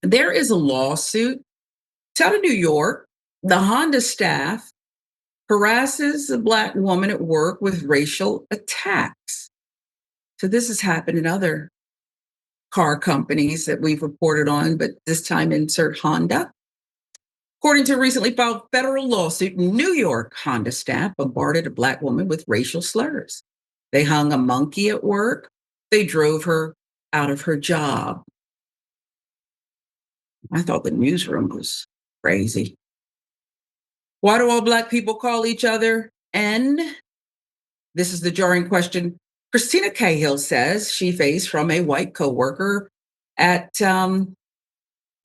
There is a lawsuit. It's out of New York. The Honda staff harasses a Black woman at work with racial attacks. So this has happened in other car companies that we've reported on, but this time insert Honda. According to a recently filed federal lawsuit, New York Honda staff bombarded a Black woman with racial slurs. They hung a monkey at work. They drove her out of her job. I thought the newsroom was crazy. Why do all Black people call each other N? This is the jarring question Christina Cahill says she faced from a white coworker at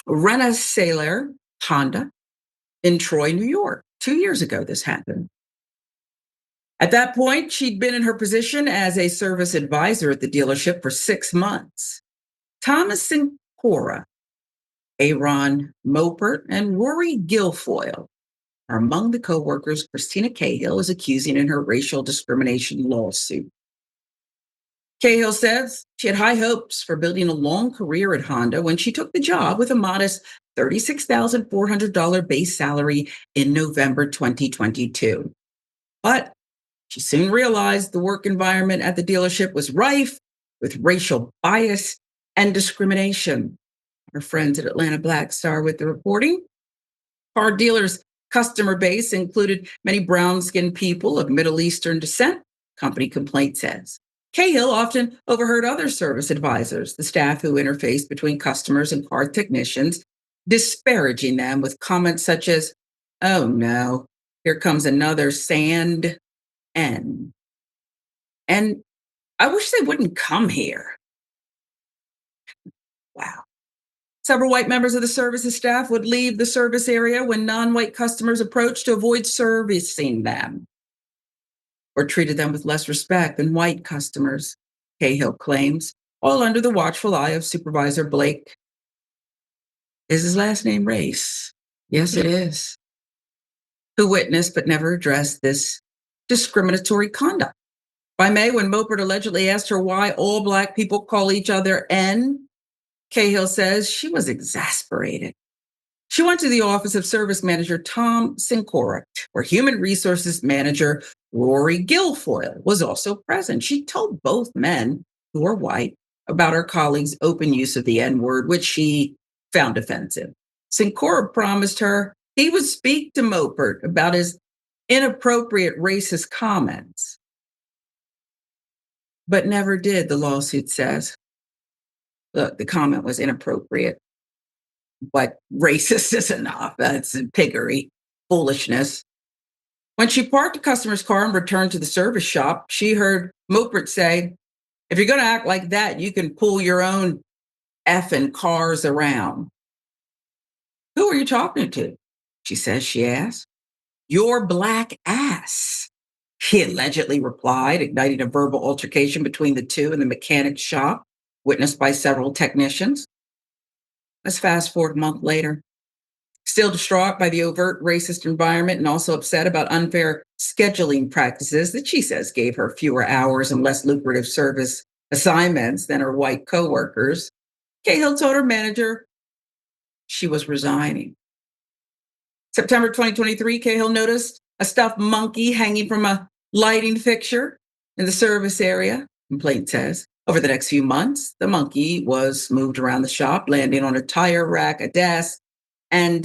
Rensselaer Honda in Troy, New York. 2 years ago, this happened. At that point, she'd been in her position as a service advisor at the dealership for 6 months. Thomas Sincora, Ehren Moppert, and Rory Guilfoyle are among the coworkers Christina Cahill is accusing in her racial discrimination lawsuit. Cahill says she had high hopes for building a long career at Honda when she took the job with a modest $36,400 base salary in November 2022. But she soon realized the work environment at the dealership was rife with racial bias and discrimination. Her friends at Atlanta Black Star with the reporting. Car dealers' customer base included many brown-skinned people of Middle Eastern descent, company complaint says. Cahill often overheard other service advisors, the staff who interfaced between customers and car technicians, disparaging them with comments such as, "Oh no, here comes another sand N. And I wish they wouldn't come here." Wow. Several white members of the services staff would leave the service area when non-white customers approached to avoid servicing them or treated them with less respect than white customers, Cahill claims, all under the watchful eye of Supervisor Blake. Is his last name Race? Yes, it is. Who witnessed but never addressed this discriminatory conduct. By May, when Moppert allegedly asked her why all Black people call each other N, Cahill says she was exasperated. She went to the office of Service Manager Tom Sincora, where Human Resources Manager Rory Guilfoyle was also present. She told both men, who are white, about her colleague's open use of the N-word, which she found offensive. Sincora promised her he would speak to Moppert about his inappropriate racist comments, but never did, the lawsuit says. Look, the comment was inappropriate, but racist is enough. That's piggery, foolishness. When she parked the customer's car and returned to the service shop, she heard Moppert say, "If you're going to act like that, you can pull your own effing cars around." "Who are you talking to?" she asked. "Your Black ass," he allegedly replied, igniting a verbal altercation between the two in the mechanic's shop, witnessed by several technicians. Let's fast forward a month later. Still distraught by the overt racist environment and also upset about unfair scheduling practices that she says gave her fewer hours and less lucrative service assignments than her white coworkers, Cahill told her manager she was resigning. September 2023, Cahill noticed a stuffed monkey hanging from a lighting fixture in the service area, complaint says. Over the next few months, the monkey was moved around the shop, landing on a tire rack, a desk, and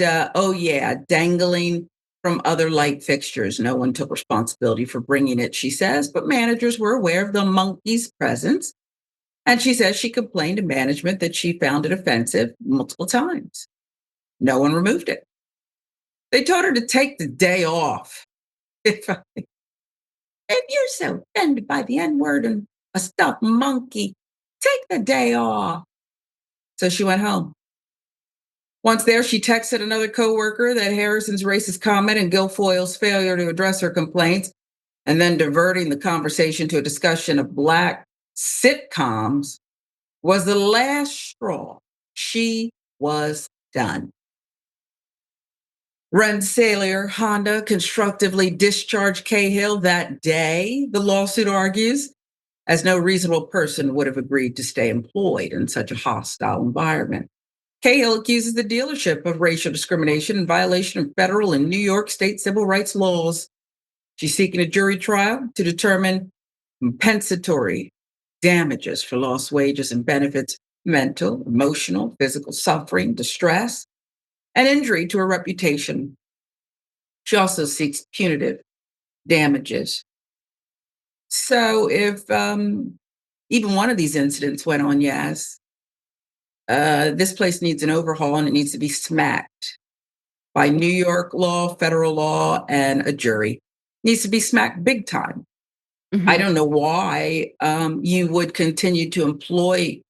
dangling from other light fixtures. No one took responsibility for bringing it, she says, but managers were aware of the monkey's presence. And she says she complained to management that she found it offensive multiple times. No one removed it. They told her to take the day off. If you're so offended by the N-word and a stuffed monkey, take the day off. So she went home. Once there, she texted another coworker that Harrison's racist comment and Guilfoyle's failure to address her complaints, and then diverting the conversation to a discussion of Black sitcoms, was the last straw. She was done. Rensselaer Honda constructively discharged Cahill that day, the lawsuit argues, as no reasonable person would have agreed to stay employed in such a hostile environment. Cahill accuses the dealership of racial discrimination in violation of federal and New York state civil rights laws. She's seeking a jury trial to determine compensatory damages for lost wages and benefits, mental, emotional, physical suffering, distress, and injury to her reputation. She also seeks punitive damages. So if even one of these incidents went on, yes, this place needs an overhaul and it needs to be smacked by New York law, federal law, and a jury. Needs to be smacked big time. I Mhm. don't know why you would continue to employ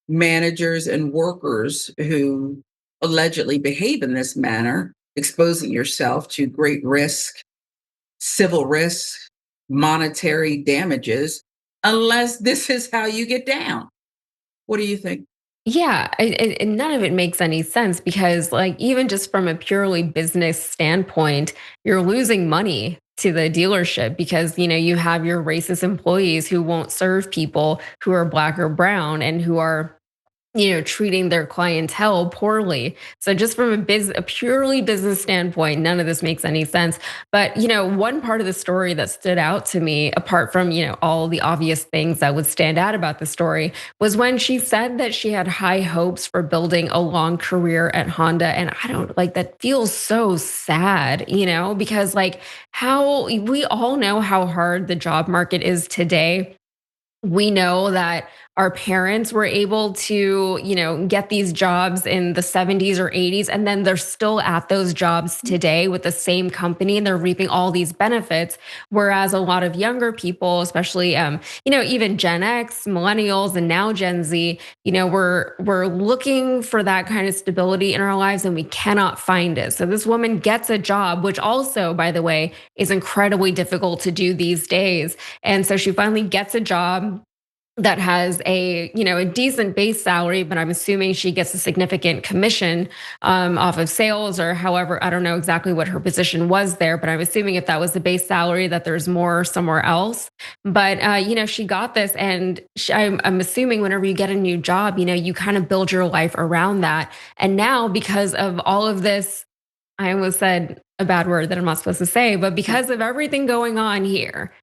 managers and workers who allegedly behave in this manner, exposing yourself to great risk, civil risk, monetary damages, unless this is how you get down. What do you think? Yeah, and none of it makes any sense because, like, even just from a purely business standpoint, you're losing money to the dealership because you have your racist employees who won't serve people who are black or brown and who are treating their clientele poorly. So just from a purely business standpoint, none of this makes any sense. But one part of the story that stood out to me, apart from all the obvious things that would stand out about the story, was when she said that she had high hopes for building a long career at Honda. And I don't like that feels so sad, because like how we all know how hard the job market is today. We know that our parents were able to, get these jobs in the 70s or 80s, and then they're still at those jobs today with the same company and they're reaping all these benefits. Whereas a lot of younger people, especially, even Gen X, millennials, and now Gen Z, we're looking for that kind of stability in our lives and we cannot find it. So this woman gets a job, which also, by the way, is incredibly difficult to do these days. And so she finally gets a job that has a decent base salary, but I'm assuming she gets a significant commission off of sales or however. I don't know exactly what her position was there, but I'm assuming if that was the base salary that there's more somewhere else. But she got this, and I'm assuming whenever you get a new job, you kind of build your life around that. And now because of all of this, I almost said a bad word that I'm not supposed to say, but because of everything going on here,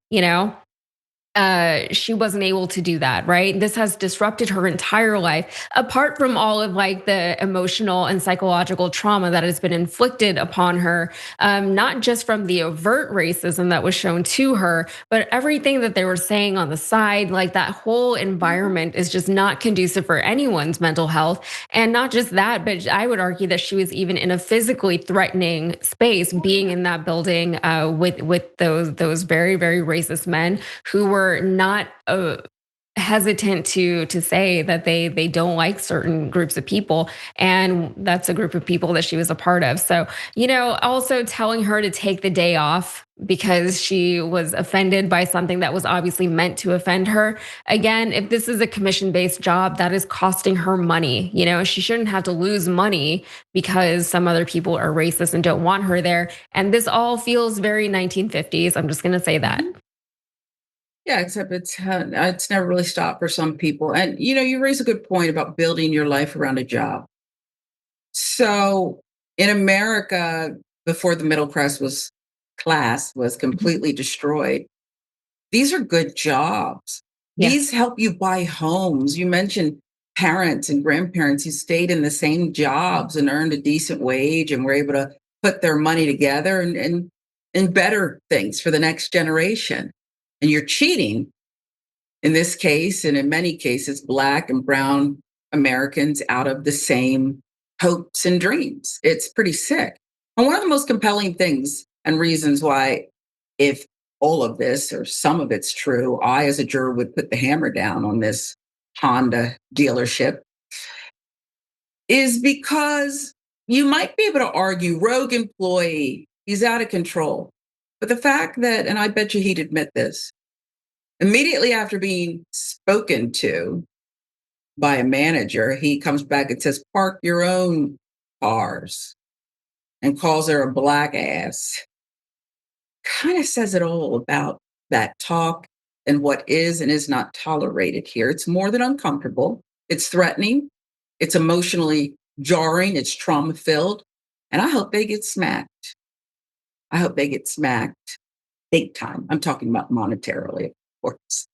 she wasn't able to do that, right? This has disrupted her entire life, apart from all of like the emotional and psychological trauma that has been inflicted upon her, not just from the overt racism that was shown to her, but everything that they were saying on the side. Like that whole environment is just not conducive for anyone's mental health. And not just that, but I would argue that she was even in a physically threatening space, being in that building with those very very racist men who were not hesitant to say that they don't like certain groups of people, and that's a group of people that she was a part of. So also telling her to take the day off because she was offended by something that was obviously meant to offend her. Again, if this is a commission based job, that is costing her money. She shouldn't have to lose money because some other people are racist and don't want her there. And this all feels very 1950s. I'm just going to say that. Mhm. Yeah, except it's never really stopped for some people. And you raise a good point about building your life around a job. So in America, before the middle class was Mhm. completely destroyed, these are good jobs. These Yes. help you buy homes. You mentioned parents and grandparents who stayed in the same jobs and earned a decent wage and were able to put their money together and better things for the next generation. And you're cheating in this case, and in many cases, Black and Brown Americans out of the same hopes and dreams. It's pretty sick. And one of the most compelling things and reasons why, if all of this or some of it's true, I, as a juror, would put the hammer down on this Honda dealership is because you might be able to argue rogue employee, he's out of control. But the fact that, and I bet you he'd admit this, immediately after being spoken to by a manager, he comes back and says, "Park your own cars," and calls her a black ass. Kind of says it all about that talk and what is and is not tolerated here. It's more than uncomfortable, it's threatening, it's emotionally jarring, it's trauma filled, and I hope they get smacked. I hope they get smacked big time. I'm talking about monetarily, of course.